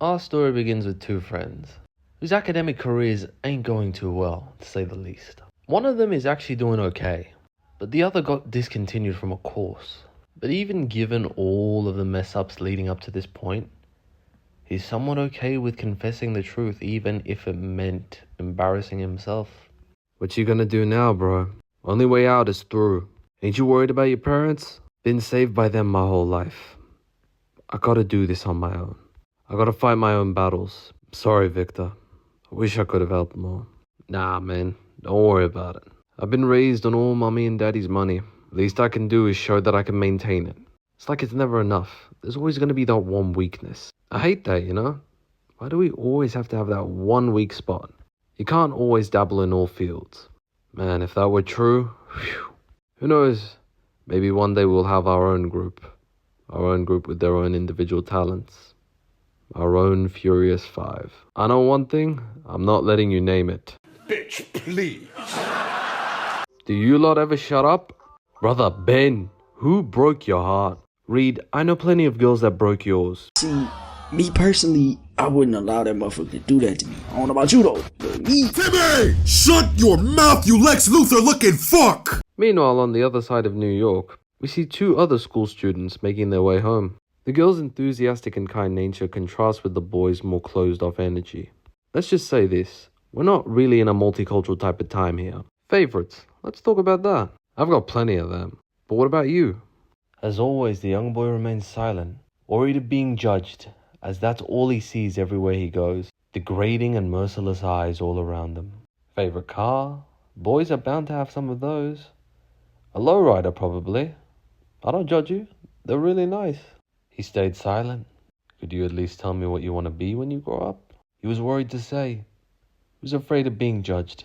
Our story begins with two friends whose academic careers ain't going too well, to say the least. One of them is actually doing okay, but the other got discontinued from a course. But even given all of the mess-ups leading up to this point, he's somewhat okay with confessing the truth even if it meant embarrassing himself. What you gonna do now, bro? Only way out is through. Ain't you worried about your parents? Been saved by them my whole life. I gotta do this on my own. I gotta fight my own battles. Sorry, Victor. I wish I could have helped more. Nah, man. Don't worry about it. I've been raised on all mommy and daddy's money. Least I can do is show that I can maintain it. It's like it's never enough. There's always gonna be that one weakness. I hate that, you know? Why do we always have to have that one weak spot? You can't always dabble in all fields. Man, if that were true, whew, who knows? Maybe one day we'll have our own group. Our own group with their own individual talents. Our own Furious Five. I know one thing, I'm not letting you name it. Bitch, please. Do you lot ever shut up? Brother Ben, who broke your heart? Reed, I know plenty of girls that broke yours. See, me personally, I wouldn't allow that motherfucker to do that to me. I don't know about you though, but me... Timmy! Shut your mouth, you Lex Luthor looking fuck! Meanwhile, on the other side of New York, we see two other school students making their way home. The girl's enthusiastic and kind nature contrasts with the boy's more closed-off energy. Let's just say this, we're not really in a multicultural type of time here. Favorites, let's talk about that. I've got plenty of them. But what about you? As always, the young boy remains silent, worried of being judged, as that's all he sees everywhere he goes. Degrading and merciless eyes all around him. Favorite car? Boys are bound to have some of those. A lowrider, probably. I don't judge you. They're really nice. He stayed silent. Could you at least tell me what you want to be when you grow up? He was worried to say. He was afraid of being judged.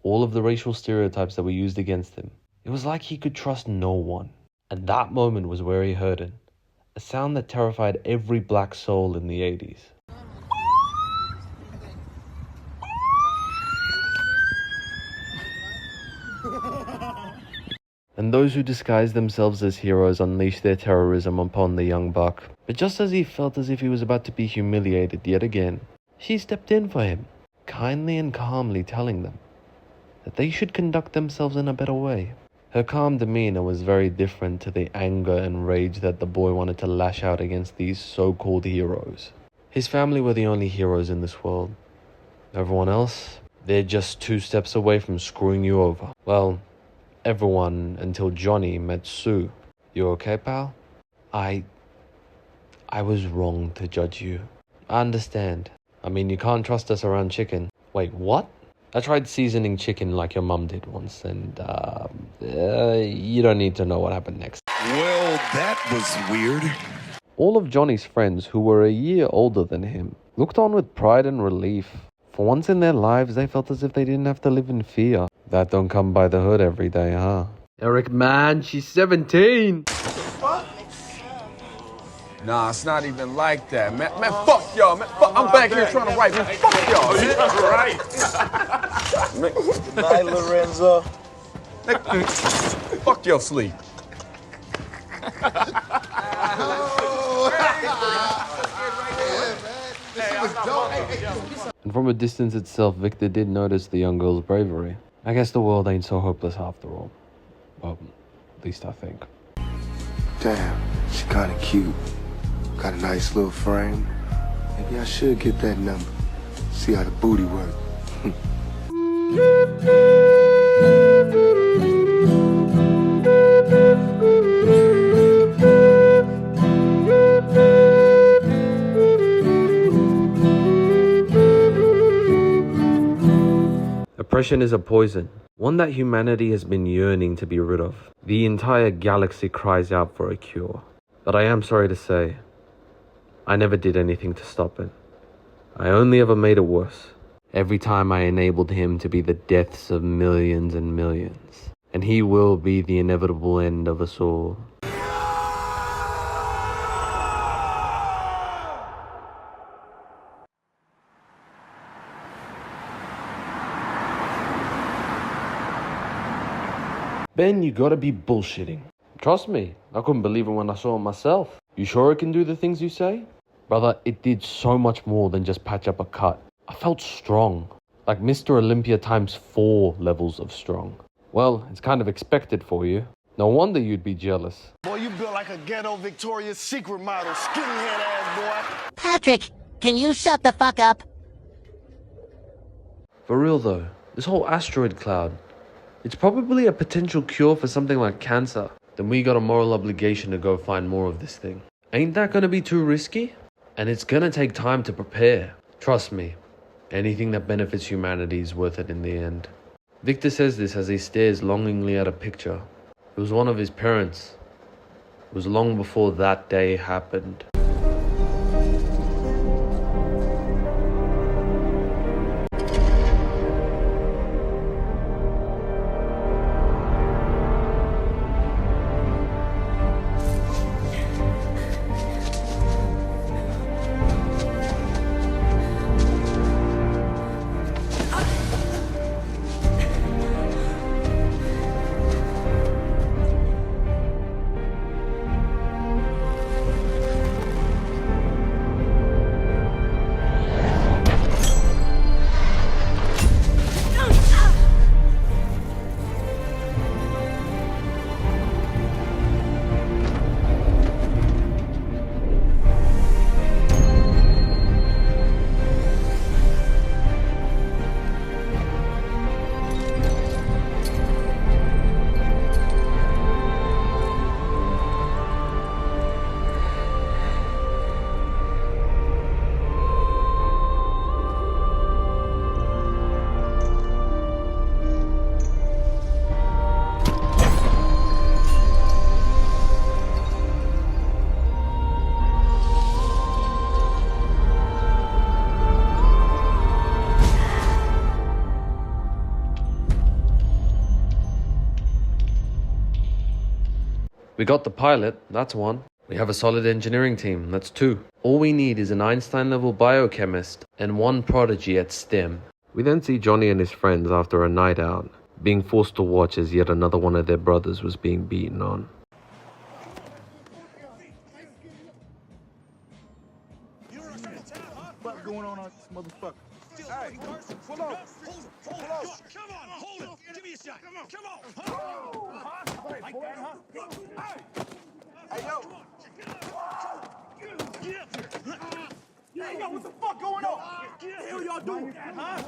All of the racial stereotypes that were used against him. It was like he could trust no one. And that moment was where he heard it. A sound that terrified every black soul in the 80s. And those who disguised themselves as heroes unleashed their terrorism upon the young buck. But just as he felt as if he was about to be humiliated yet again, she stepped in for him, kindly and calmly telling them that they should conduct themselves in a better way. Her calm demeanor was very different to the anger and rage that the boy wanted to lash out against these so-called heroes. His family were the only heroes in this world. Everyone else, they're just 2 steps away from screwing you over. Well, everyone until Johnny met Sue. You okay, pal? I was wrong to judge you. I understand. I mean, you can't trust us around chicken. Wait, what? I tried seasoning chicken like your mum did once, and you don't need to know what happened next. Well, that was weird. All of Johnny's friends, who were a year older than him, looked on with pride and relief. For once in their lives, they felt as if they didn't have to live in fear. That don't come by the hood every day, huh? Eric, man, she's 17! Nah, it's not even like that, man. Man, fuck y'all, man. Fuck, I'm back here trying to write, man. Fuck y'all, man. Right. Good night, Lorenzo. Fuck your sleep. And from a distance itself, Victor did notice the young girl's bravery. I guess the world ain't so hopeless after all. Well, at least I think. Damn, she kinda cute. Got a nice little frame. Maybe I should get that number. See how the booty work. Oppression is a poison, one that humanity has been yearning to be rid of. The entire galaxy cries out for a cure. But I am sorry to say, I never did anything to stop it. I only ever made it worse. Every time I enabled him to be the deaths of millions and millions. And he will be the inevitable end of us all. Ben, you gotta be bullshitting. Trust me, I couldn't believe it when I saw it myself. You sure it can do the things you say? Brother, it did so much more than just patch up a cut. I felt strong. Like Mr. Olympia times 4 levels of strong. Well, it's kind of expected for you. No wonder you'd be jealous. Boy, you built like a ghetto Victoria's Secret model, skinny head ass boy. Patrick, can you shut the fuck up? For real though, this whole asteroid cloud, it's probably a potential cure for something like cancer. Then we got a moral obligation to go find more of this thing. Ain't that gonna be too risky? And it's gonna take time to prepare. Trust me, anything that benefits humanity is worth it in the end. Victor says this as he stares longingly at a picture. It was one of his parents. It was long before that day happened. We got the pilot, that's 1. We have a solid engineering team, that's 2. All we need is an Einstein-level biochemist and 1 prodigy at STEM. We then see Johnny and his friends after a night out, being forced to watch as yet another one of their brothers was being beaten on. What's going on with this motherfucker? Hey, pull up. Pull up. Come on, hold it. Give me a shot. Come on. Like that, huh? Hey, yo. Get up here. Hey, yo, what the fuck going on? What the hell y'all doing? Huh?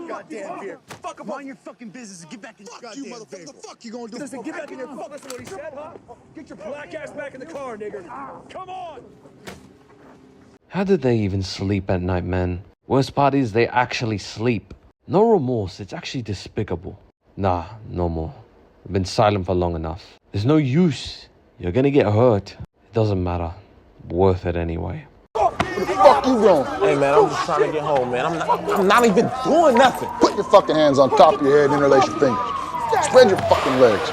Goddamn beer. Fuck up on your fucking business and get back in your goddamn You motherfucker, the fuck you gonna do? Listen, get back in your fuck. That's what he said, huh? Get your black ass back in the car, nigga. Come on. How did they even sleep at night, man? Worst part is they actually sleep. No remorse, it's actually despicable. Nah, no more. I've been silent for long enough. There's no use. You're gonna get hurt. It doesn't matter. Worth it anyway. What the fuck you doing? Hey man, I'm just trying to get home, man. I'm not even doing nothing. Put your fucking hands on top of your head and interlace your fingers. Spread your fucking legs.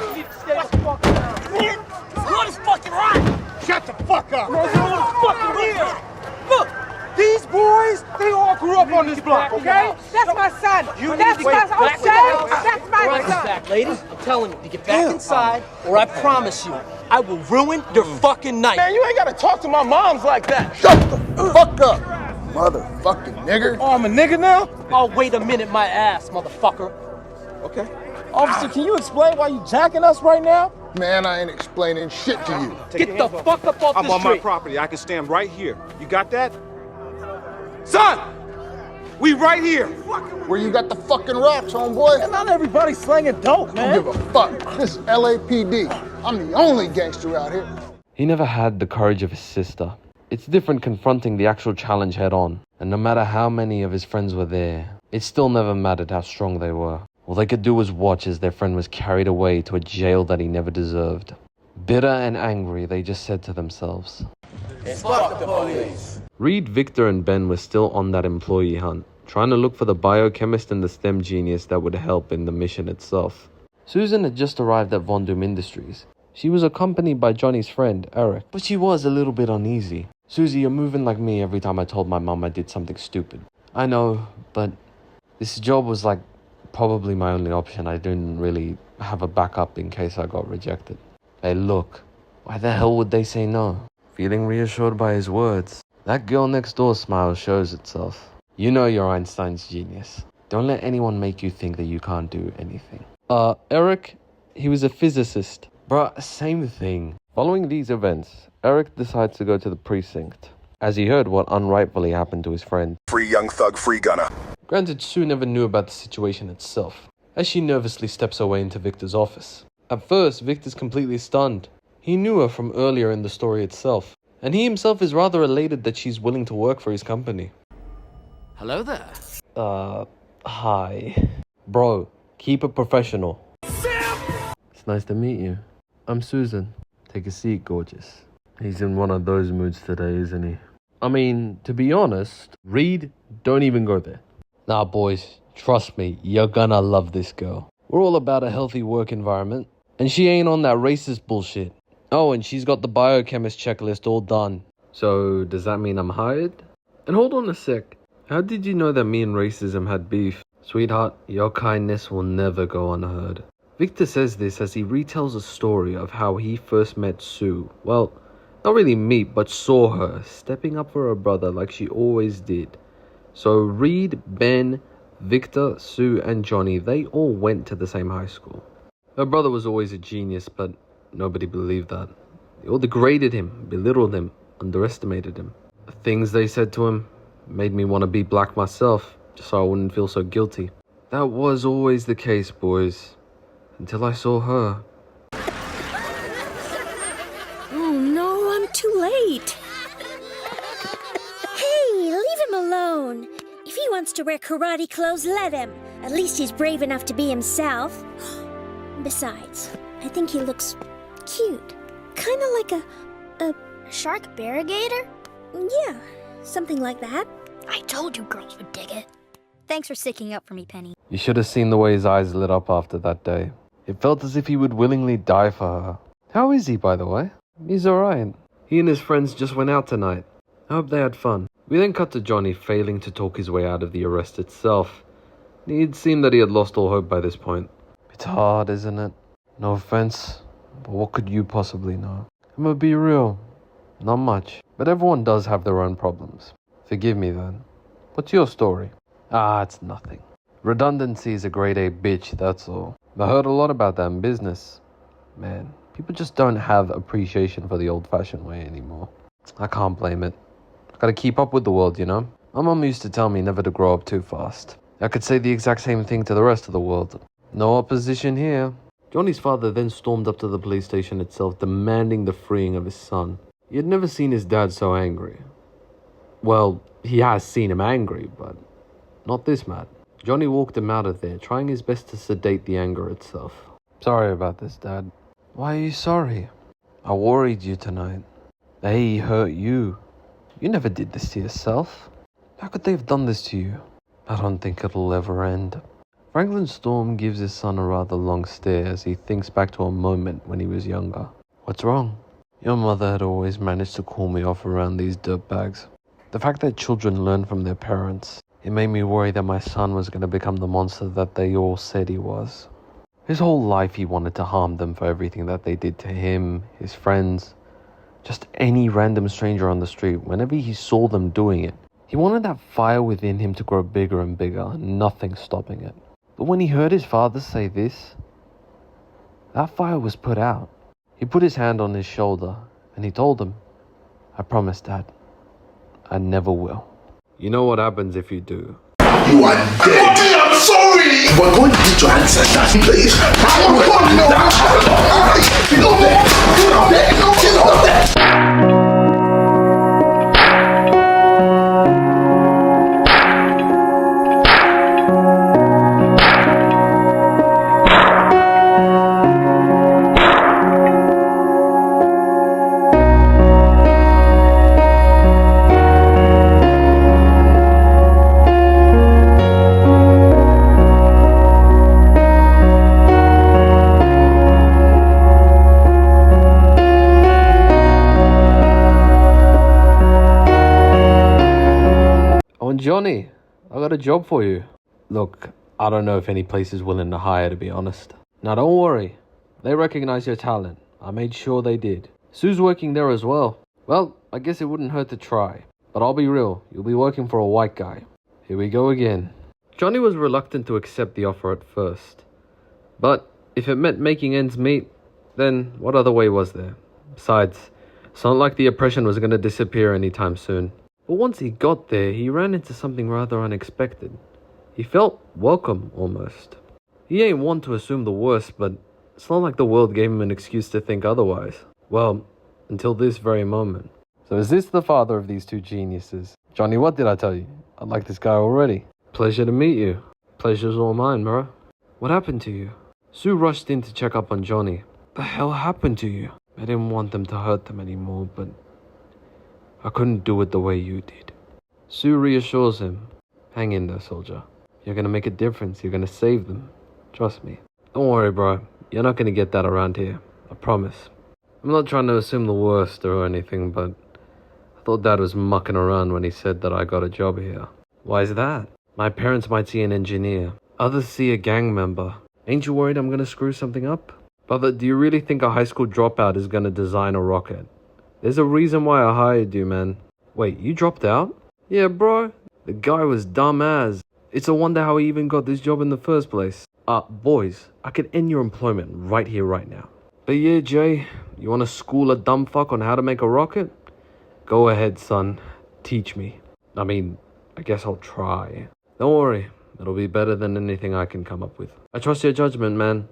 What is fucking right? Shut the fuck up. No, fucking here. Look, these boys, they all grew up on this block, okay? That's my son. That's my son. That's my son. Back, ladies. I'm telling you to get back inside, or I promise you, I will ruin your fucking night. Man, you ain't gotta talk to my moms like that. Shut the fuck up, motherfucking nigger. Oh, I'm a nigga now? Oh, wait a minute, my ass, motherfucker. Okay. Officer, can you explain why you jacking us right now? Man, I ain't explaining shit to you. Get the fuck up off I'm the on street. my property. I can stand right here. You got that? Son! We right here. Where you got the fucking rocks, homeboy? And not everybody slanging dope, man. Don't give a fuck. This is LAPD. I'm the only gangster out here. He never had the courage of his sister. It's different confronting the actual challenge head on. And no matter how many of his friends were there, it still never mattered how strong they were. All they could do was watch as their friend was carried away to a jail that he never deserved. Bitter and angry, they just said to themselves, Fuck the police. Reed, Victor, and Ben were still on that employee hunt, trying to look for the biochemist and the STEM genius that would help in the mission itself. Susan had just arrived at Von Doom Industries. She was accompanied by Johnny's friend, Eric, but she was a little bit uneasy. Susie, you're moving like me every time I told my mom I did something stupid. I know, but this job was like probably my only option. I didn't really have a backup in case I got rejected. Hey, look, why the hell would they say no? Feeling reassured by his words, That girl next door smile shows itself. You know you're Einstein's genius. Don't let anyone make you think that you can't do anything. Eric, he was a physicist. Bruh, same thing. Following these events, Eric decides to go to the precinct, as he heard what unrightfully happened to his friend. Free young thug, free gunner. Granted, Sue never knew about the situation itself, as she nervously steps away into Victor's office. At first, Victor's completely stunned. He knew her from earlier in the story itself, and he himself is rather elated that she's willing to work for his company. Hello there. Hi. Bro, keep it professional. It's nice to meet you. I'm Susan. Take a seat, gorgeous. He's in one of those moods today, isn't he? I mean, to be honest, Reed, don't even go there. Nah, boys, trust me, you're gonna love this girl. We're all about a healthy work environment, and she ain't on that racist bullshit. Oh, and she's got the biochemist checklist all done. So, does that mean I'm hired? And hold on a sec. How did you know that me and racism had beef? Sweetheart, your kindness will never go unheard. Victor says this as he retells a story of how he first met Sue. Well, not really meet, but saw her stepping up for her brother like she always did. So Reed, Ben, Victor, Sue, and Johnny, they all went to the same high school. Her brother was always a genius, but nobody believed that. They all degraded him, belittled him, underestimated him. The things they said to him made me want to be black myself, just so I wouldn't feel so guilty. That was always the case, boys. Until I saw her. Oh no, I'm too late. Hey, leave him alone. If he wants to wear karate clothes, let him. At least he's brave enough to be himself. Besides, I think he looks cute. Kind of like a shark barrigator? Yeah, something like that. I told you girls would dig it. Thanks for sticking up for me, Penny. You should have seen the way his eyes lit up after that day. It felt as if he would willingly die for her. How is he, by the way? He's alright. He and his friends just went out tonight. I hope they had fun. We then cut to Johnny failing to talk his way out of the arrest itself. It seemed that he had lost all hope by this point. It's hard, isn't it? No offense, but what could you possibly know? I'm gonna be real. Not much. But everyone does have their own problems. Forgive me then. What's your story? It's nothing. Redundancy is a grade A bitch, that's all. I heard a lot about that in business. Man, people just don't have appreciation for the old-fashioned way anymore. I can't blame it. Gotta keep up with the world, you know? My mum used to tell me never to grow up too fast. I could say the exact same thing to the rest of the world. No opposition here. Johnny's father then stormed up to the police station itself, demanding the freeing of his son. He had never seen his dad so angry. Well, he has seen him angry, but not this mad. Johnny walked him out of there, trying his best to sedate the anger itself. Sorry about this, Dad. Why are you sorry? I worried you tonight. They hurt you. You never did this to yourself. How could they have done this to you? I don't think it'll ever end. Franklin Storm gives his son a rather long stare as he thinks back to a moment when he was younger. What's wrong? Your mother had always managed to cool me off around these dirtbags. The fact that children learn from their parents, it made me worry that my son was going to become the monster that they all said he was. His whole life he wanted to harm them for everything that they did to him, his friends, just any random stranger on the street. Whenever he saw them doing it, he wanted that fire within him to grow bigger and bigger, and nothing stopping it. But when he heard his father say this, that fire was put out. He put his hand on his shoulder and he told him, I promise, Dad, I never will. You know what happens if you do. You are dead. Mommy, I'm sorry. We're going to get your ancestors, please. Johnny, I got a job for you. Look, I don't know if any place is willing to hire, to be honest. Now don't worry, they recognize your talent. I made sure they did. Sue's working there as well. Well, I guess it wouldn't hurt to try. But I'll be real, you'll be working for a white guy. Here we go again. Johnny was reluctant to accept the offer at first. But if it meant making ends meet, then what other way was there? Besides, it's not like the oppression was going to disappear anytime soon. But once he got there, he ran into something rather unexpected. He felt welcome, almost. He ain't one to assume the worst, but it's not like the world gave him an excuse to think otherwise. Well, until this very moment. So is this the father of these two geniuses? Johnny, what did I tell you? I like this guy already. Pleasure to meet you. Pleasure's all mine, bro. What happened to you? Sue rushed in to check up on Johnny. The hell happened to you? I didn't want them to hurt them anymore, but I couldn't do it the way you did. Sue reassures him. Hang in there, soldier. You're gonna make a difference. You're gonna save them. Trust me. Don't worry, bro. You're not gonna get that around here. I promise. I'm not trying to assume the worst or anything, but I thought Dad was mucking around when he said that I got a job here. Why is that? My parents might see an engineer. Others see a gang member. Ain't you worried I'm gonna screw something up? Brother, do you really think a high school dropout is gonna design a rocket? There's a reason why I hired you, man. Wait, you dropped out? Yeah, bro. The guy was dumb as. It's a wonder how he even got this job in the first place. Boys, I could end your employment right here, right now. But yeah, Jay, you wanna school a dumb fuck on how to make a rocket? Go ahead, son. Teach me. I guess I'll try. Don't worry. It'll be better than anything I can come up with. I trust your judgment, man.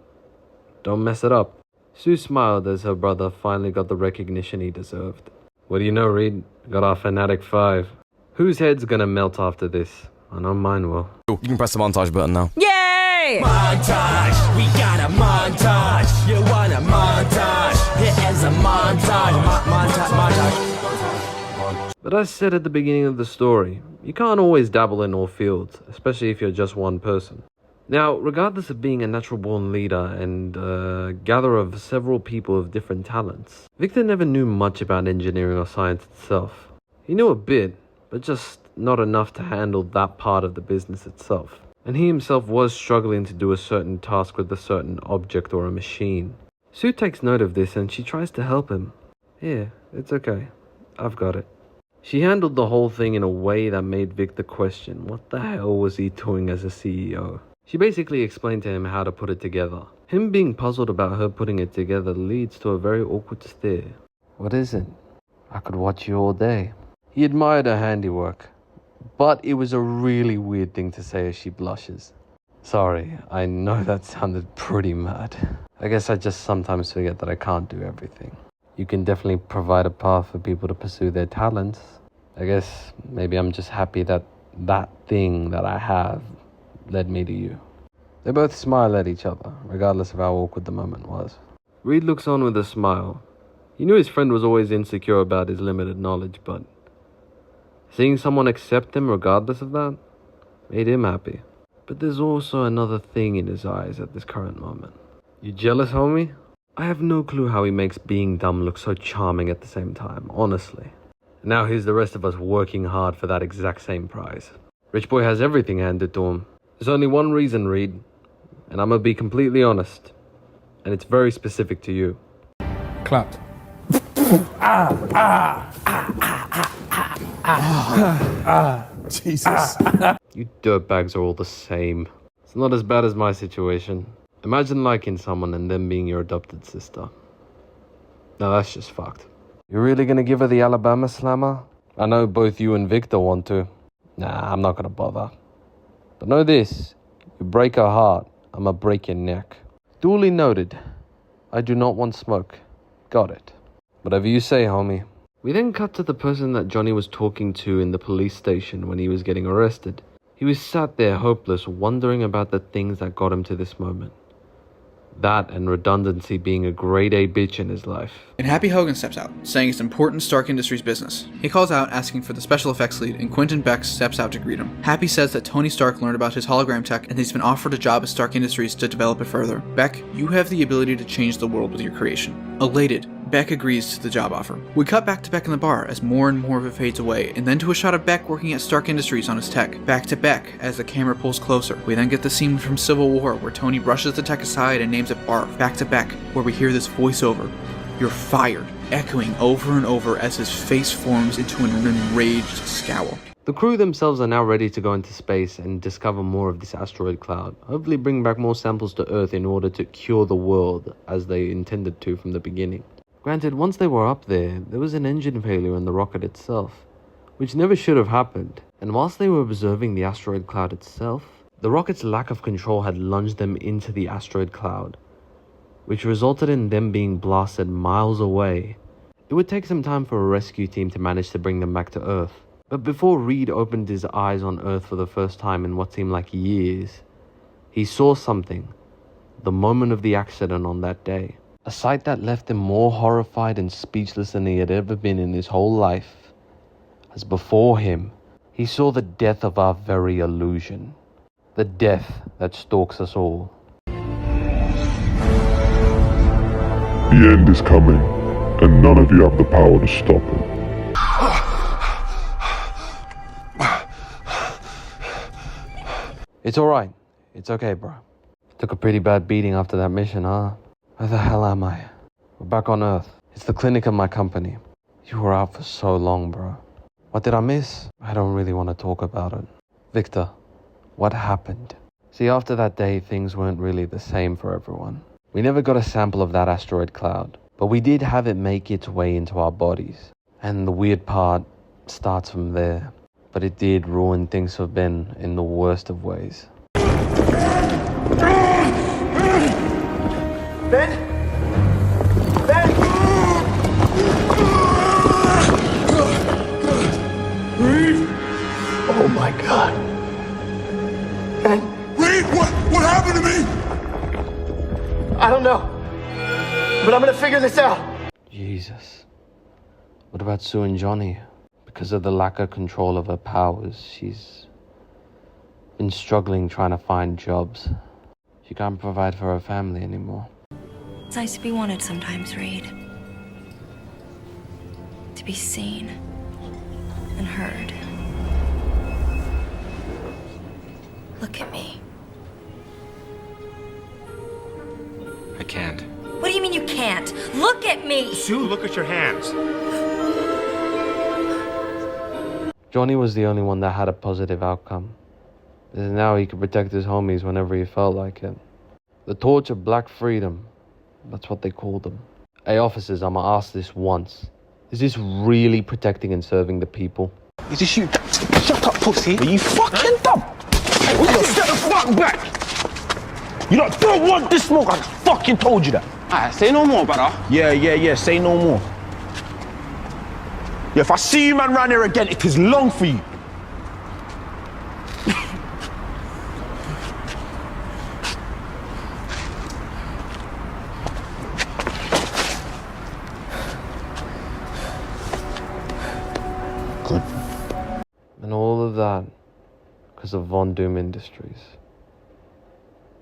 Don't mess it up. Sue smiled as her brother finally got the recognition he deserved. What do you know, Reed? Got our Fanatic 5. Whose head's gonna melt after this? I know mine will. You can press the montage button now. Yay! Montage! We got a montage! You want a montage? Here is a montage! Montage! But as said at the beginning of the story, you can't always dabble in all fields, especially if you're just one person. Now, regardless of being a natural-born leader and gatherer of several people of different talents, Victor never knew much about engineering or science itself. He knew a bit, but just not enough to handle that part of the business itself. And he himself was struggling to do a certain task with a certain object or a machine. Sue takes note of this and she tries to help him. Yeah, it's okay. I've got it. She handled the whole thing in a way that made Victor question what the hell was he doing as a CEO. She basically explained to him how to put it together. Him being puzzled about her putting it together leads to a very awkward stare. What is it? I could watch you all day. He admired her handiwork, but it was a really weird thing to say as she blushes. Sorry, I know that sounded pretty mad. I guess I just sometimes forget that I can't do everything. You can definitely provide a path for people to pursue their talents. I guess maybe I'm just happy that that thing that I have led me to you. They both smile at each other, regardless of how awkward the moment was. Reed looks on with a smile. He knew his friend was always insecure about his limited knowledge, but seeing someone accept him regardless of that made him happy. But there's also another thing in his eyes at this current moment. You jealous, homie? I have no clue how he makes being dumb look so charming at the same time, honestly. And now here's the rest of us working hard for that exact same prize. Rich boy has everything handed to him. There's only one reason, Reed, and I'm gonna be completely honest, and it's very specific to you. Clapped. Jesus. You dirtbags are all the same. It's not as bad as my situation. Imagine liking someone and them being your adopted sister. Now that's just fucked. You really gonna give her the Alabama slammer? I know both you and Victor want to. Nah, I'm not gonna bother. But know this, you break her heart, I'ma break your neck. Duly noted. I do not want smoke. Got it. Whatever you say, homie. We then cut to the person that Johnny was talking to in the police station when he was getting arrested. He was sat there hopeless, wondering about the things that got him to this moment. That and redundancy being a grade A bitch in his life. And Happy Hogan steps out, saying it's important Stark Industries business. He calls out asking for the special effects lead, and Quentin Beck steps out to greet him. Happy says that Tony Stark learned about his hologram tech and he's been offered a job at Stark Industries to develop it further. Beck, you have the ability to change the world with your creation. Elated, Beck agrees to the job offer. We cut back to Beck in the bar as more and more of it fades away, and then to a shot of Beck working at Stark Industries on his tech. Back to Beck as the camera pulls closer. We then get the scene from Civil War where Tony brushes the tech aside and names it Barf. Back to Beck, where we hear this voiceover. "You're fired," echoing over and over as his face forms into an enraged scowl. The crew themselves are now ready to go into space and discover more of this asteroid cloud, hopefully bring back more samples to Earth in order to cure the world as they intended to from the beginning. Granted, once they were up there was an engine failure in the rocket itself, which never should have happened, and whilst they were observing the asteroid cloud itself, the rocket's lack of control had lunged them into the asteroid cloud, which resulted in them being blasted miles away. It would take some time for a rescue team to manage to bring them back to Earth. But before Reed opened his eyes on Earth for the first time in what seemed like years, he saw something, the moment of the accident on that day. A sight that left him more horrified and speechless than he had ever been in his whole life. As before him, he saw the death of our very illusion. The death that stalks us all. The end is coming, and none of you have the power to stop it. It's alright. It's okay, bro. Took a pretty bad beating after that mission, huh? Where the hell am I? We're back on Earth. It's the clinic of my company. You were out for so long, bro. What did I miss? I don't really want to talk about it. Victor, what happened? See, after that day, things weren't really the same for everyone. We never got a sample of that asteroid cloud, but we did have it make its way into our bodies. And the weird part starts from there. But it did ruin things for Ben in the worst of ways. Ben? Ben? Reed! Oh my God. Ben? Reed, what happened to me? I don't know. But I'm gonna figure this out. Jesus. What about Sue and Johnny? Because of the lack of control of her powers, she's been struggling trying to find jobs. She can't provide for her family anymore. It's nice to be wanted sometimes, Reed. To be seen and heard. Look at me. I can't. What do you mean you can't? Look at me! Sue, look at your hands. Johnny was the only one that had a positive outcome. Because now he could protect his homies whenever he felt like it. The torch of black freedom. That's what they called them. Hey officers, I'ma ask this once. Is this really protecting and serving the people? Is this you? Shut up, pussy. Are you fucking dumb? Hey, will you step the fuck back? You lot don't want this smoke. I fucking told you that. Alright, say no more, brother. Yeah. Say no more. Yeah, if I see you man round here again, it is long for you. Good. And all of that because of Von Doom Industries.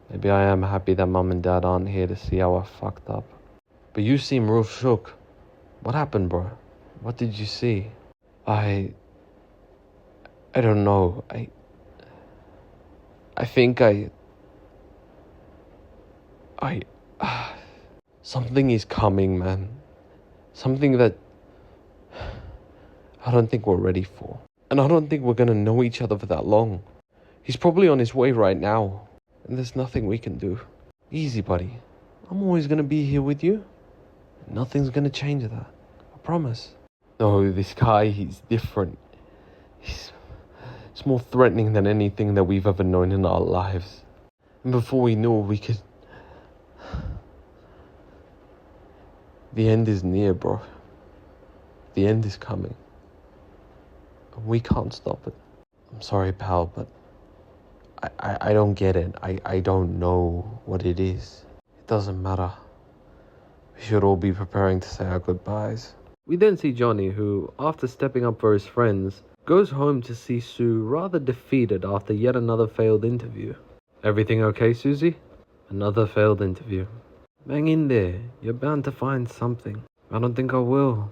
Maybe I am happy that Mum and Dad aren't here to see how I fucked up. But you seem real shook. What happened, bro? What did you see? I don't know. I think something is coming, man. Something that I don't think we're ready for. And I don't think we're gonna know each other for that long. He's probably on his way right now. And there's nothing we can do. Easy, buddy. I'm always gonna be here with you. Nothing's gonna change that. I promise. No, this guy, he's different. He's more threatening than anything that we've ever known in our lives. And before we knew it, we could... The end is near, bro. The end is coming. And we can't stop it. I'm sorry, pal, but I don't get it. I don't know what it is. It doesn't matter. We should all be preparing to say our goodbyes. We then see Johnny, who, after stepping up for his friends, goes home to see Sue rather defeated after yet another failed interview. Everything okay, Susie? Another failed interview. Hang in there. You're bound to find something. I don't think I will.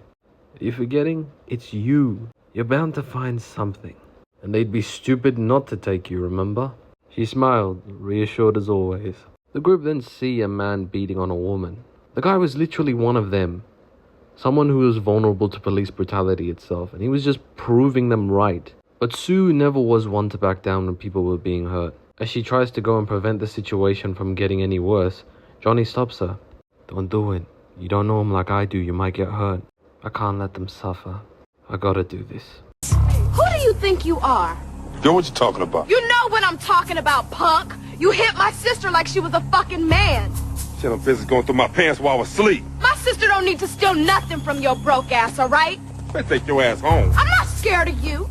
Are you forgetting? It's you. You're bound to find something. And they'd be stupid not to take you, remember? She smiled, reassured as always. The group then see a man beating on a woman. The guy was literally one of them, Someone who was vulnerable to police brutality itself, and he was just proving them right. But Sue never was one to back down when people were being hurt. As she tries to go and prevent the situation from getting any worse, Johnny stops her. "Don't do it. You don't know him like I do. You might get hurt. I can't let them suffer. I gotta do this." Who do you think you are? Yo, what you talking about? You know what I'm talking about, punk. You hit my sister like she was a fucking man. Shit, I'm busy going through my pants while I was asleep. My sister don't need to steal nothing from your broke ass, all right? Let's take your ass home. I'm not scared of you.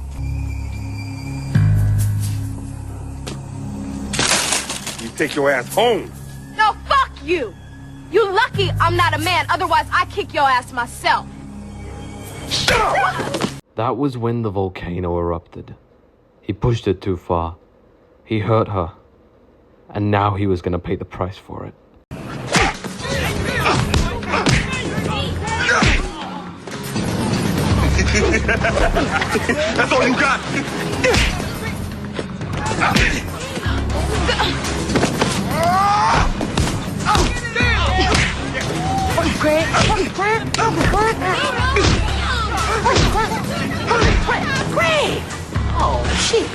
You take your ass home. No, fuck you. You lucky I'm not a man, otherwise I kick your ass myself. That was when the volcano erupted. He pushed it too far. He hurt her. And now he was gonna pay the price for it. That's all you got. Craig. Oh, shit.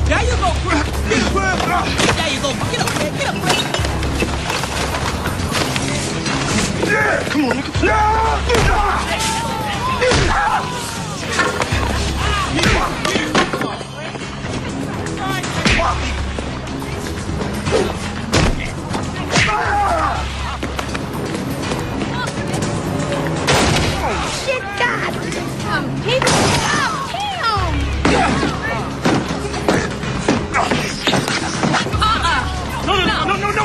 There you go, Craig. There you go. Get up, Craig. Get up, Craig. Yeah, come on, nigga. Shit, God. Keep it up. Damn.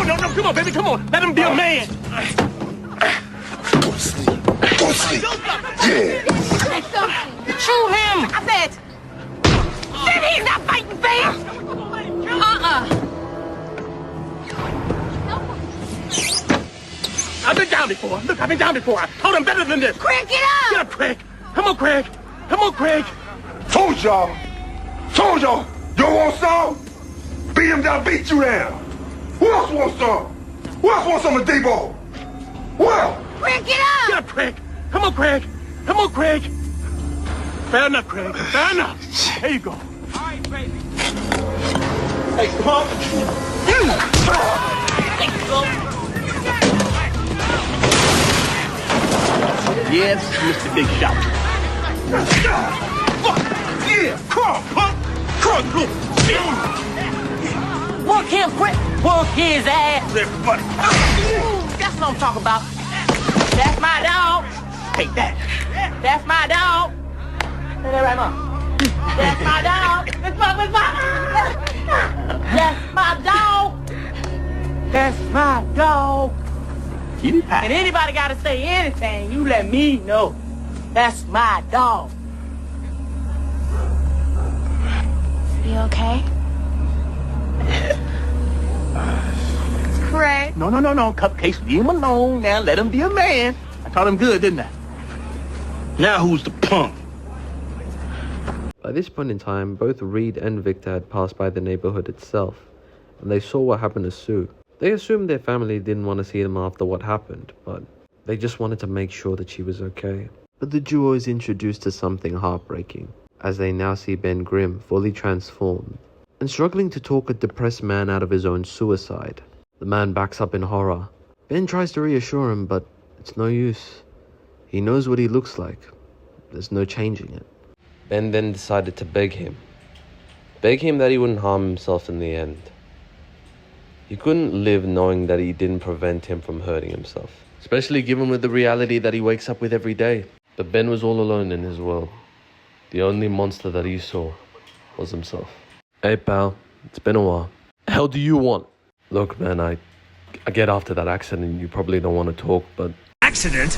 No, come on, baby, come on. Let him be a man. Go to sleep. Go to sleep. Yeah. Shoot him. I said, he's not fighting fair. I've been down before. Look, I've been down before. I told him better than this. Craig, get up. Get up, Craig. Come on, Craig. Come on, Craig. Told y'all. You want some? Beat him down, beat you down. Who else wants some? Who else wants some of D-Ball? Well. Craig, get up. Get up, Craig. Come on, Craig. Come on, Craig. Fair enough, Craig. Fair enough. There you go. All right, baby. Hey, punk. Yes, Mr. Big Shot. Yeah, come on, punk. Come on, go. Work him, Craig. Work his ass. Everybody. That's what I'm talking about. That's my dog. Take that. That's my dog. Say that right, Mom. That's my dog. That's my dog. That's my dog. Kitty pie. And anybody got to say anything, you let me know. That's my dog. You okay? Craig. No. Cupcakes, leave him alone now. Let him be a man. I taught him good, didn't I? Now who's the punk? By this point in time, both Reed and Victor had passed by the neighborhood itself, and they saw what happened to Sue. They assumed their family didn't want to see them after what happened, but they just wanted to make sure that she was okay. But the duo is introduced to something heartbreaking, as they now see Ben Grimm fully transformed, and struggling to talk a depressed man out of his own suicide. The man backs up in horror. Ben tries to reassure him, but it's no use. He knows what he looks like. There's no changing it. Ben then decided to beg him that he wouldn't harm himself in the end. He couldn't live knowing that he didn't prevent him from hurting himself, especially given with the reality that he wakes up with every day. But Ben was all alone in his world. The only monster that he saw was himself. Hey pal, it's been a while. The hell do you want? Look man, I get after that accident, you probably don't want to talk, but... Accident?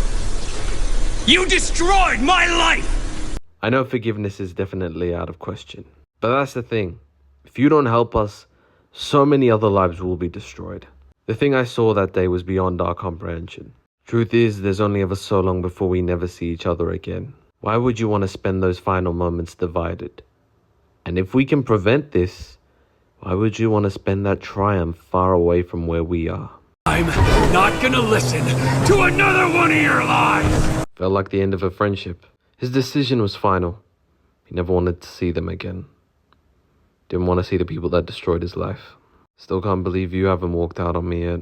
You destroyed my life! I know forgiveness is definitely out of question. But that's the thing. If you don't help us, so many other lives will be destroyed. The thing I saw that day was beyond our comprehension. Truth is, there's only ever so long before we never see each other again. Why would you want to spend those final moments divided? And if we can prevent this, why would you want to spend that triumph far away from where we are? I'm not gonna listen to another one of your lies! Felt like the end of a friendship. His decision was final. He never wanted to see them again. Didn't want to see the people that destroyed his life. Still can't believe you haven't walked out on me yet.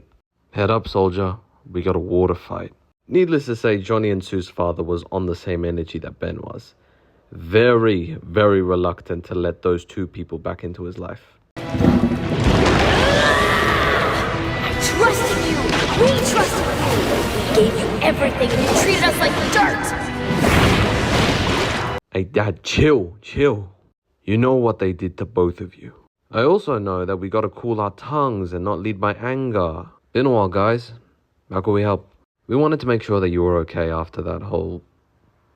Head up, soldier. We got a war to fight. Needless to say, Johnny and Sue's father was on the same energy that Ben was. Very, very reluctant to let those two people back into his life. I trusted you! We trusted you! We gave you everything and you treated us like dirt! Hey, Dad, chill. You know what they did to both of you. I also know that we gotta cool our tongues and not lead by anger. Been a while, guys. How can we help? We wanted to make sure that you were okay after that whole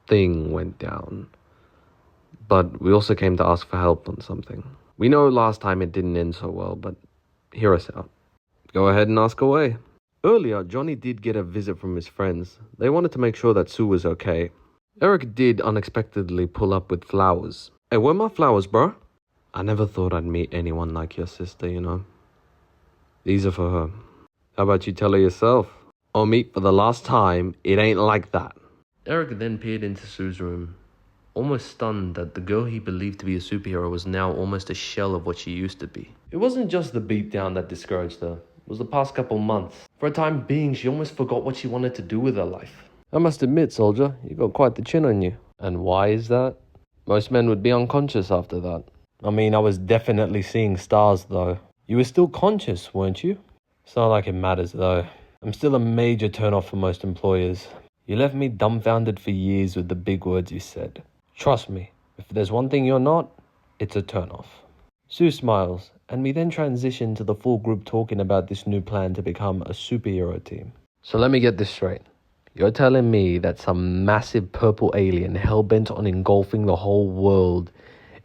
thing went down. But we also came to ask for help on something. We know last time it didn't end so well, but hear us out. Go ahead and ask away. Earlier, Johnny did get a visit from his friends. They wanted to make sure that Sue was okay. Eric did unexpectedly pull up with flowers. Hey, where my flowers, bro? I never thought I'd meet anyone like your sister, you know. These are for her. How about you tell her yourself? Oh, meet for the last time, it ain't like that. Eric then peered into Sue's room, almost stunned that the girl he believed to be a superhero was now almost a shell of what she used to be. It wasn't just the beatdown that discouraged her. It was the past couple months. For a time being, she almost forgot what she wanted to do with her life. I must admit, soldier, you got quite the chin on you. And why is that? Most men would be unconscious after that. I mean, I was definitely seeing stars, though. You were still conscious, weren't you? It's not like it matters, though. I'm still a major turnoff for most employers. You left me dumbfounded for years with the big words you said. Trust me, if there's one thing you're not, it's a turnoff. Sue smiles, and we then transition to the full group talking about this new plan to become a superhero team. So let me get this straight. You're telling me that some massive purple alien hell-bent on engulfing the whole world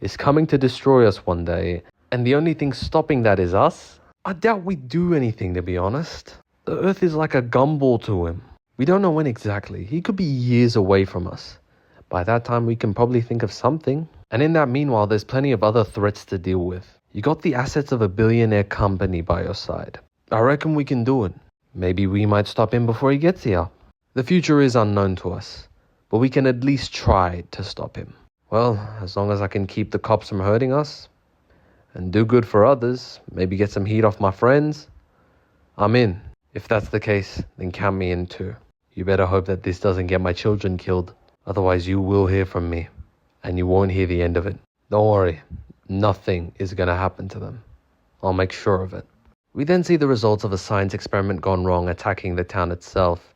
is coming to destroy us one day, and the only thing stopping that is us? I doubt we'd do anything, to be honest. The Earth is like a gumball to him. We don't know when exactly. He could be years away from us. By that time, we can probably think of something. And in that meanwhile, there's plenty of other threats to deal with. You got the assets of a billionaire company by your side. I reckon we can do it. Maybe we might stop him before he gets here. The future is unknown to us, but we can at least try to stop him. Well, as long as I can keep the cops from hurting us, and do good for others, maybe get some heat off my friends, I'm in. If that's the case, then count me in too. You better hope that this doesn't get my children killed. Otherwise you will hear from me, and you won't hear the end of it. Don't worry, nothing is gonna happen to them. I'll make sure of it. We then see the results of a science experiment gone wrong attacking the town itself,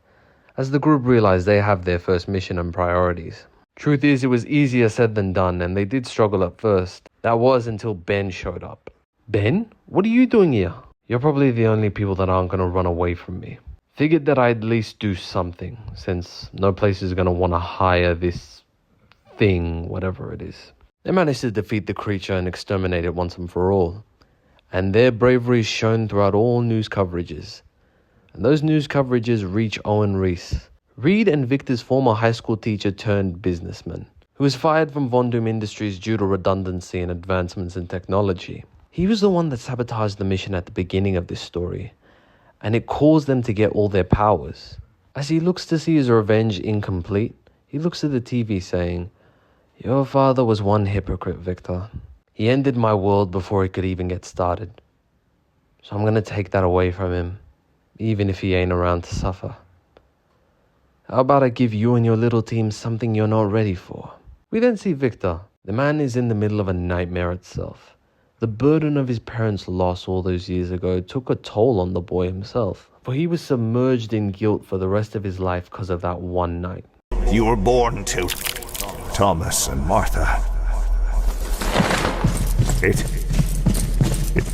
as the group realize they have their first mission and priorities. Truth is, it was easier said than done, and they did struggle at first. That was until Ben showed up. Ben? What are you doing here? You're probably the only people that aren't gonna run away from me. Figured that I'd at least do something, since no place is gonna wanna hire this thing, whatever it is. They managed to defeat the creature and exterminate it once and for all. And their bravery is shown throughout all news coverages. And those news coverages reach Owen Reese, Reed and Victor's former high school teacher turned businessman, who was fired from Von Doom Industries due to redundancy and advancements in technology. He was the one that sabotaged the mission at the beginning of this story, and it caused them to get all their powers. As he looks to see his revenge incomplete, he looks at the TV saying, "Your father was one hypocrite, Victor. He ended my world before he could even get started. So I'm gonna take that away from him, even if he ain't around to suffer. How about I give you and your little team something you're not ready for?" We then see Victor. The man is in the middle of a nightmare itself. The burden of his parents' loss all those years ago took a toll on the boy himself, for he was submerged in guilt for the rest of his life because of that one night. You were born to Thomas and Martha. It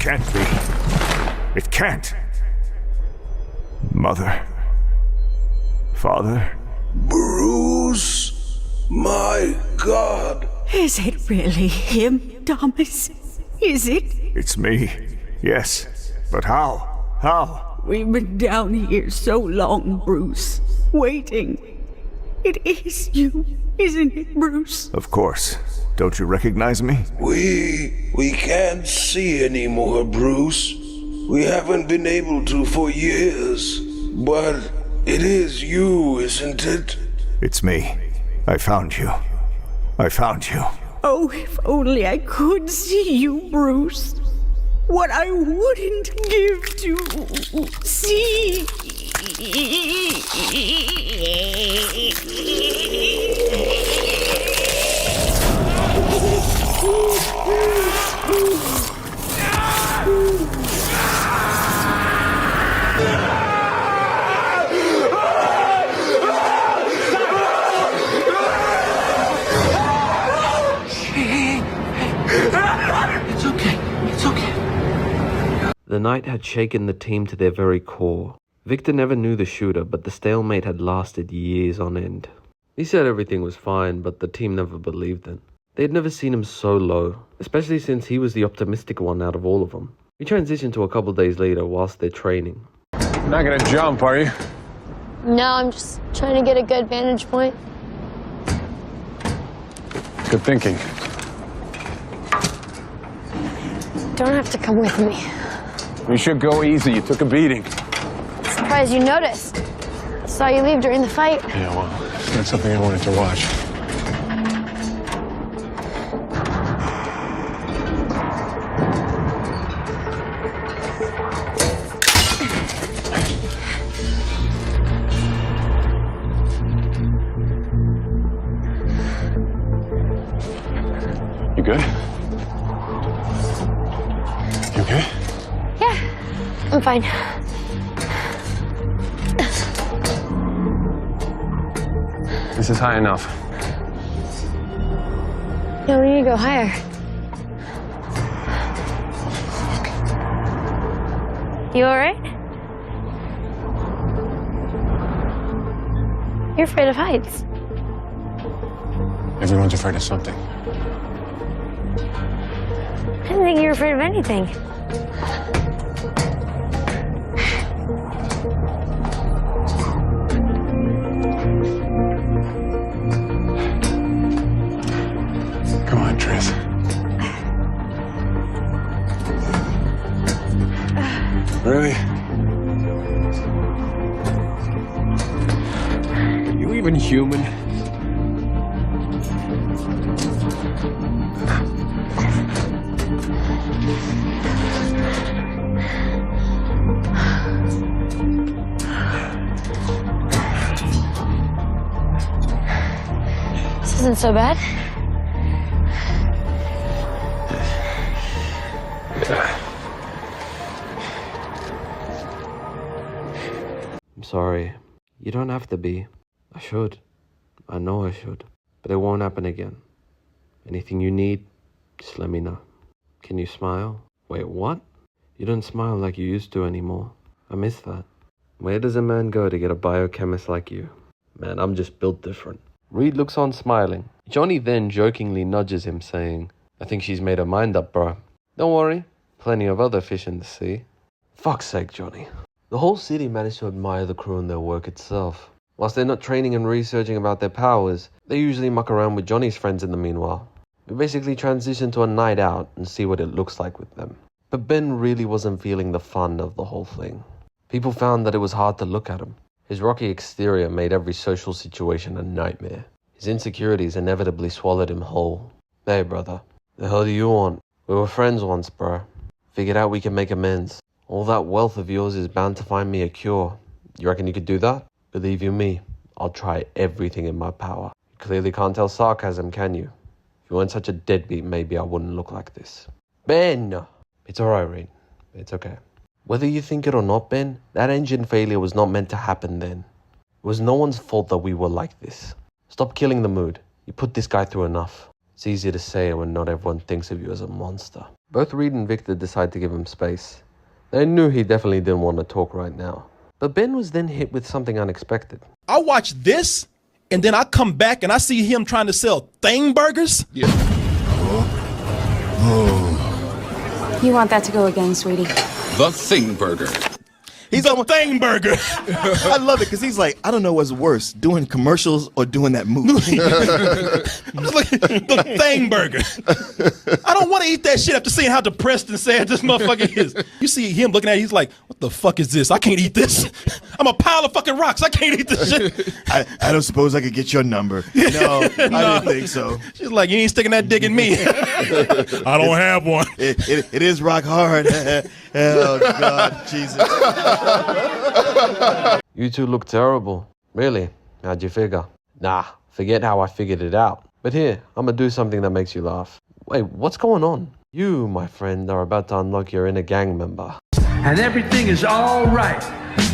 can't be. It can't. Mother. Father. Bruce, my God. Is it really him, Thomas? Is it? It's me. Yes. But how? How? We've been down here so long, Bruce. Waiting. It is you, isn't it, Bruce? Of course. Don't you recognize me? We can't see anymore, Bruce. We haven't been able to for years, but it is you, isn't it? It's me. I found you. I found you. Oh, if only I could see you, Bruce. What I wouldn't give to see. It's okay. It's okay. The night had shaken the team to their very core. Victor never knew the shooter, but the stalemate had lasted years on end. He said everything was fine, but the team never believed it. They had never seen him so low, especially since he was the optimistic one out of all of them. We transitioned to a couple days later whilst they're training. You're not gonna jump, are you? No, I'm just trying to get a good vantage point. Good thinking. Don't have to come with me. You should go easy. You took a beating. Surprised you noticed. Saw you leave during the fight. Yeah, well, it's not something I wanted to watch. You good? You okay? Yeah, I'm fine. This is high enough. No, we need to go higher. You all right? You're afraid of heights. Everyone's afraid of something. I didn't think you were afraid of anything. Come on, Tris. Really? Are you even human? This isn't so bad. I'm sorry. You don't have to be. I should. I know I should. But it won't happen again. Anything you need, just let me know. Can you smile? Wait, what? You don't smile like you used to anymore. I miss that. Where does a man go to get a biochemist like you? Man, I'm just built different. Reed looks on smiling. Johnny then jokingly nudges him, saying, I think she's made her mind up, bro. Don't worry. Plenty of other fish in the sea. Fuck's sake, Johnny. The whole city managed to admire the crew and their work itself. Whilst they're not training and researching about their powers, they usually muck around with Johnny's friends in the meanwhile. We basically transition to a night out and see what it looks like with them. But Ben really wasn't feeling the fun of the whole thing. People found that it was hard to look at him. His rocky exterior made every social situation a nightmare. His insecurities inevitably swallowed him whole. Hey, brother. The hell do you want? We were friends once, bro. Figured out we can make amends. All that wealth of yours is bound to find me a cure. You reckon you could do that? Believe you me, I'll try everything in my power. You clearly can't tell sarcasm, can you? If you weren't such a deadbeat, maybe I wouldn't look like this. Ben! It's alright, Reed. It's okay. Whether you think it or not, Ben, that engine failure was not meant to happen then. It was no one's fault that we were like this. Stop killing the mood. You put this guy through enough. It's easier to say when not everyone thinks of you as a monster. Both Reed and Victor decide to give him space. They knew he definitely didn't want to talk right now. But Ben was then hit with something unexpected. I watch this, and then I come back and I see him trying to sell thing burgers. Yeah. You want that to go again, sweetie? The Thing Burger. He's on Thing Burger. I love it because he's like, I don't know what's worse, doing commercials or doing that movie. The Thing Burger. I don't want to eat that shit after seeing how depressed and sad this motherfucker is. You see him looking at it, he's like, what the fuck is this? I can't eat this. I'm a pile of fucking rocks. I can't eat this shit. I don't suppose I could get your number. No, I didn't think so. She's like, you ain't sticking that dick in me. I don't have one. It is rock hard. Oh, God, Jesus. You two look terrible. Really? How'd you figure? Nah, forget how I figured it out. But here, I'm gonna do something that makes you laugh. Wait, what's going on? You, my friend, are about to unlock your inner gang member. And everything is alright.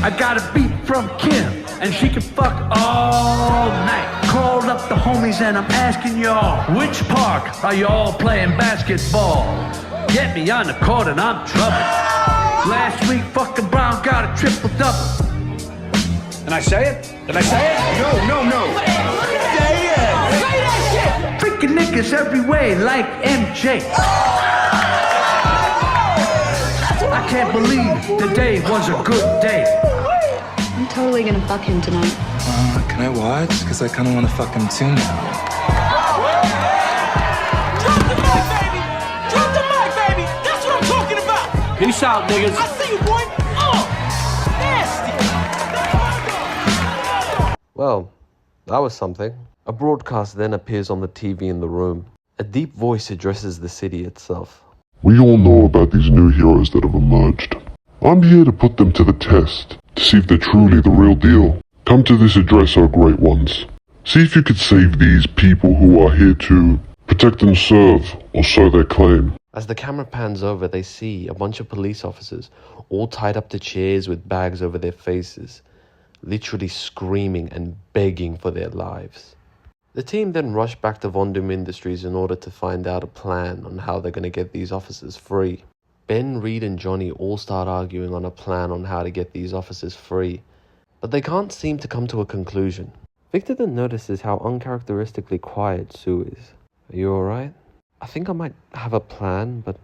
I got a beat from Kim, and she can fuck all night. Called up the homies and I'm asking y'all, which park are y'all playing basketball? Get me on the court and I'm troubled. Last week fucking Brown got a triple-double. Did I say it? Did I say it? No. Say it! Say that shit! Freaking niggas every way like MJ. I can't believe today was a good day. I'm totally gonna fuck him tonight. Can I watch? Because I kind of want to fuck him too now. Drop the mic, baby! That's what I'm talking about! Peace out, niggas. I see you, boy! Nasty! Well, that was something. A broadcast then appears on the TV in the room. A deep voice addresses the city itself. We all know about these new heroes that have emerged. I'm here to put them to the test, to see if they're truly the real deal. Come to this address, O great ones. See if you could save these people who are here to protect and serve, or so they claim. As the camera pans over, they see a bunch of police officers, all tied up to chairs with bags over their faces, literally screaming and begging for their lives. The team then rush back to Von Doom Industries in order to find out a plan on how they're going to get these officers free. Ben, Reed and Johnny all start arguing on a plan on how to get these officers free, but they can't seem to come to a conclusion. Victor then notices how uncharacteristically quiet Sue is. Are you alright? I think I might have a plan, but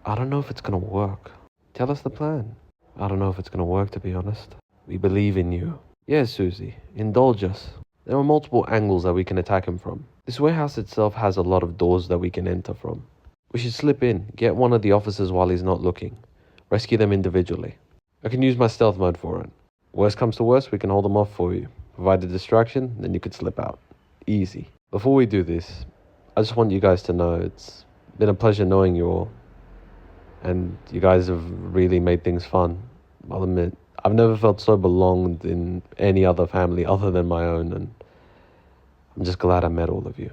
I don't know if it's going to work. Tell us the plan. I don't know if it's going to work, to be honest. We believe in you. Yes, Susie, indulge us. There are multiple angles that we can attack him from. This warehouse itself has a lot of doors that we can enter from. We should slip in, get one of the officers while he's not looking. Rescue them individually. I can use my stealth mode for it. Worst comes to worst, we can hold them off for you. Provide a distraction, then you could slip out. Easy. Before we do this, I just want you guys to know it's been a pleasure knowing you all. And you guys have really made things fun. I'll admit, I've never felt so belonged in any other family other than my own, and I'm just glad I met all of you.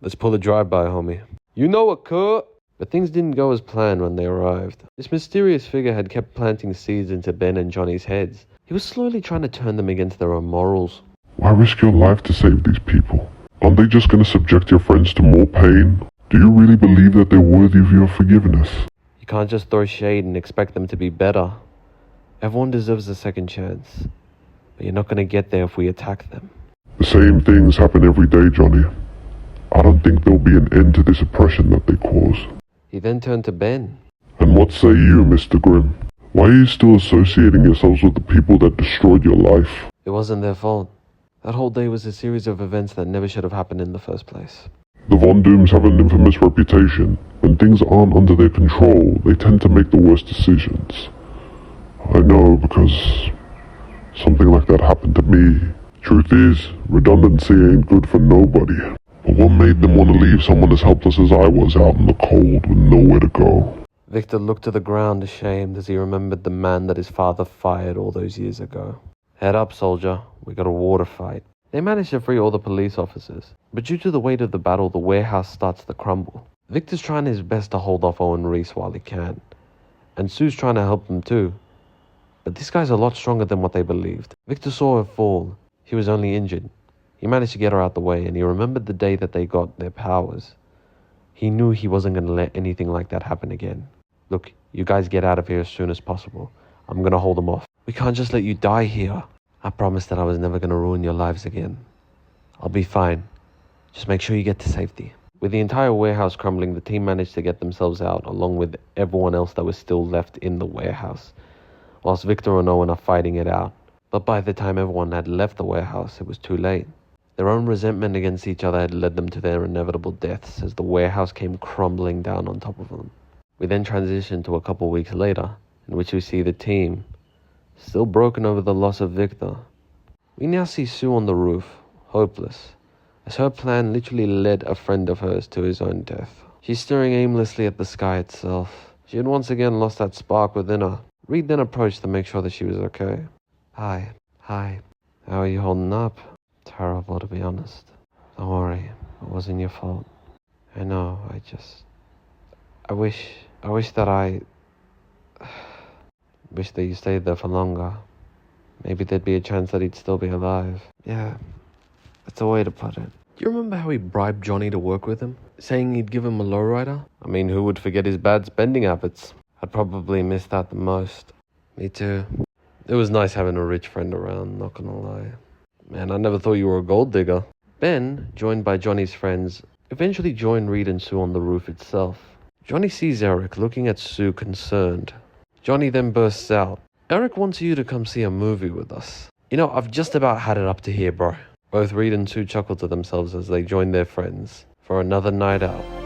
Let's pull a drive-by, homie. You know what, Kurt? But things didn't go as planned when they arrived. This mysterious figure had kept planting seeds into Ben and Johnny's heads. He was slowly trying to turn them against their own morals. Why risk your life to save these people? Aren't they just going to subject your friends to more pain? Do you really believe that they're worthy of your forgiveness? You can't just throw shade and expect them to be better. Everyone deserves a second chance. But you're not going to get there if we attack them. The same things happen every day, Johnny. I don't think there'll be an end to this oppression that they cause. He then turned to Ben. And what say you, Mr. Grimm? Why are you still associating yourselves with the people that destroyed your life? It wasn't their fault. That whole day was a series of events that never should have happened in the first place. The Von Dooms have an infamous reputation. When things aren't under their control, they tend to make the worst decisions. I know because something like that happened to me. Truth is, redundancy ain't good for nobody. But what made them want to leave someone as helpless as I was out in the cold with nowhere to go? Victor looked to the ground ashamed as he remembered the man that his father fired all those years ago. Head up, soldier. We got a war to fight. They managed to free all the police officers, but due to the weight of the battle, the warehouse starts to crumble. Victor's trying his best to hold off Owen Reese while he can, and Sue's trying to help him too. But this guy's a lot stronger than what they believed. Victor saw her fall. He was only injured. He managed to get her out the way, and he remembered the day that they got their powers. He knew he wasn't going to let anything like that happen again. Look, you guys get out of here as soon as possible. I'm going to hold them off. We can't just let you die here. I promised that I was never going to ruin your lives again. I'll be fine. Just make sure you get to safety. With the entire warehouse crumbling, the team managed to get themselves out, along with everyone else that was still left in the warehouse. whilst Victor and Owen are fighting it out. But by the time everyone had left the warehouse, it was too late. Their own resentment against each other had led them to their inevitable deaths as the warehouse came crumbling down on top of them. We then transition to a couple weeks later, in which we see the team, still broken over the loss of Victor. We now see Sue on the roof, hopeless, as her plan literally led a friend of hers to his own death. She's staring aimlessly at the sky itself. She had once again lost that spark within her. Reed then approached to make sure that she was okay. Hi. How are you holding up? Terrible, to be honest. Don't worry, it wasn't your fault. I know, I wish that wish that you stayed there for longer. Maybe there'd be a chance that he'd still be alive. Yeah, that's a way to put it. Do you remember how he bribed Johnny to work with him? Saying he'd give him a lowrider? I mean, who would forget his bad spending habits? I'd probably miss that the most. Me too. It was nice having a rich friend around, not gonna lie. Man, I never thought you were a gold digger. Ben, joined by Johnny's friends, eventually joined Reed and Sue on the roof itself. Johnny sees Eric looking at Sue concerned. Johnny then bursts out. Eric wants you to come see a movie with us. You know, I've just about had it up to here, bro. Both Reed and Sue chuckle to themselves as they join their friends for another night out.